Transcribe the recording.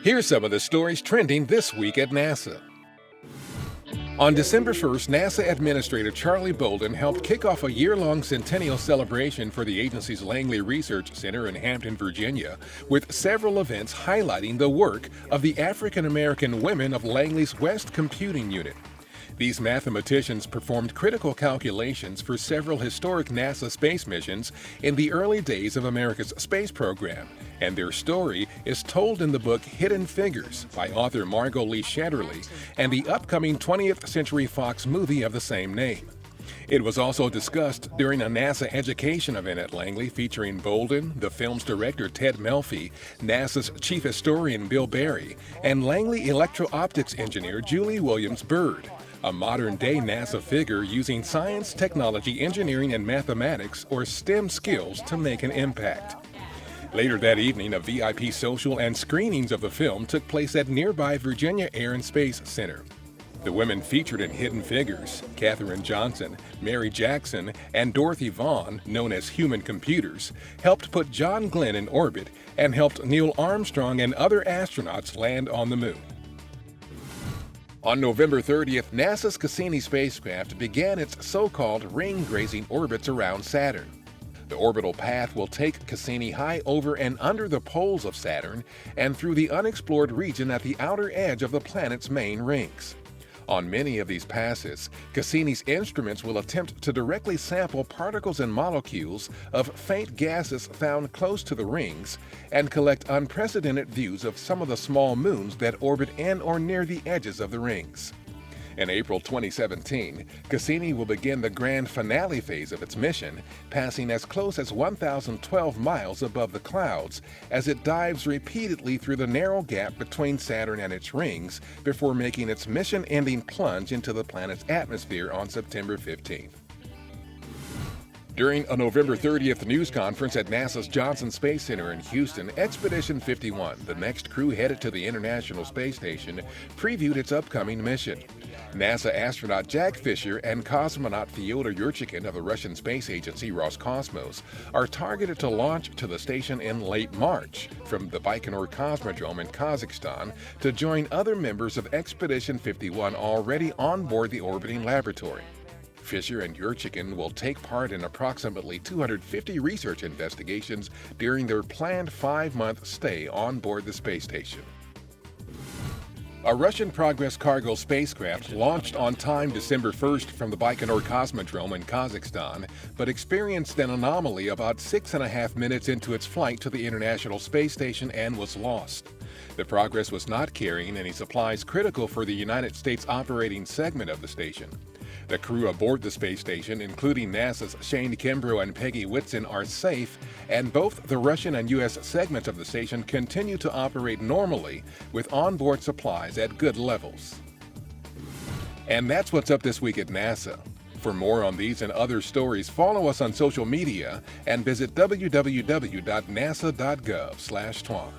Here's some of the stories trending this week at NASA. On December 1st, NASA Administrator Charlie Bolden helped kick off a year-long Centennial celebration for the agency's Langley Research Center in Hampton, Virginia, with several events highlighting the work of the African-American women of Langley's West Computing Unit. These mathematicians performed critical calculations for several historic NASA space missions in the early days of America's space program, and their story is told in the book Hidden Figures by author Margot Lee Shetterly and the upcoming 20th Century Fox movie of the same name. It was also discussed during a NASA education event at Langley featuring Bolden, the film's director Ted Melfi, NASA's chief historian Bill Barry, and Langley electro-optics engineer Julie Williams-Byrd, a modern-day NASA figure using science, technology, engineering, and mathematics, or STEM skills, to make an impact. Later that evening, a VIP social and screenings of the film took place at nearby Virginia Air and Space Center. The women featured in Hidden Figures, Katherine Johnson, Mary Jackson, and Dorothy Vaughan, known as Human Computers, helped put John Glenn in orbit and helped Neil Armstrong and other astronauts land on the moon. On November 30th, NASA's Cassini spacecraft began its so-called ring-grazing orbits around Saturn. The orbital path will take Cassini high over and under the poles of Saturn and through the unexplored region at the outer edge of the planet's main rings. On many of these passes, Cassini's instruments will attempt to directly sample particles and molecules of faint gases found close to the rings and collect unprecedented views of some of the small moons that orbit in or near the edges of the rings. In April 2017, Cassini will begin the grand finale phase of its mission, passing as close as 1,012 miles above the clouds as it dives repeatedly through the narrow gap between Saturn and its rings before making its mission-ending plunge into the planet's atmosphere on September 15th. During a November 30th news conference at NASA's Johnson Space Center in Houston, Expedition 51, the next crew headed to the International Space Station, previewed its upcoming mission. NASA astronaut Jack Fisher and cosmonaut Fyodor Yurchikhin of the Russian space agency Roscosmos are targeted to launch to the station in late March from the Baikonur Cosmodrome in Kazakhstan to join other members of Expedition 51 already on board the orbiting laboratory. Fisher and Yurchikhin will take part in approximately 250 research investigations during their planned 5-month stay on board the space station. A Russian Progress cargo spacecraft launched on time December 1st from the Baikonur Cosmodrome in Kazakhstan, but experienced an anomaly about 6.5 minutes into its flight to the International Space Station and was lost. The Progress was not carrying any supplies critical for the United States operating segment of the station. The crew aboard the space station, including NASA's Shane Kimbrough and Peggy Whitson, are safe, and both the Russian and U.S. segments of the station continue to operate normally with onboard supplies at good levels. And that's what's up this week at NASA. For more on these and other stories, follow us on social media and visit www.nasa.gov/twan.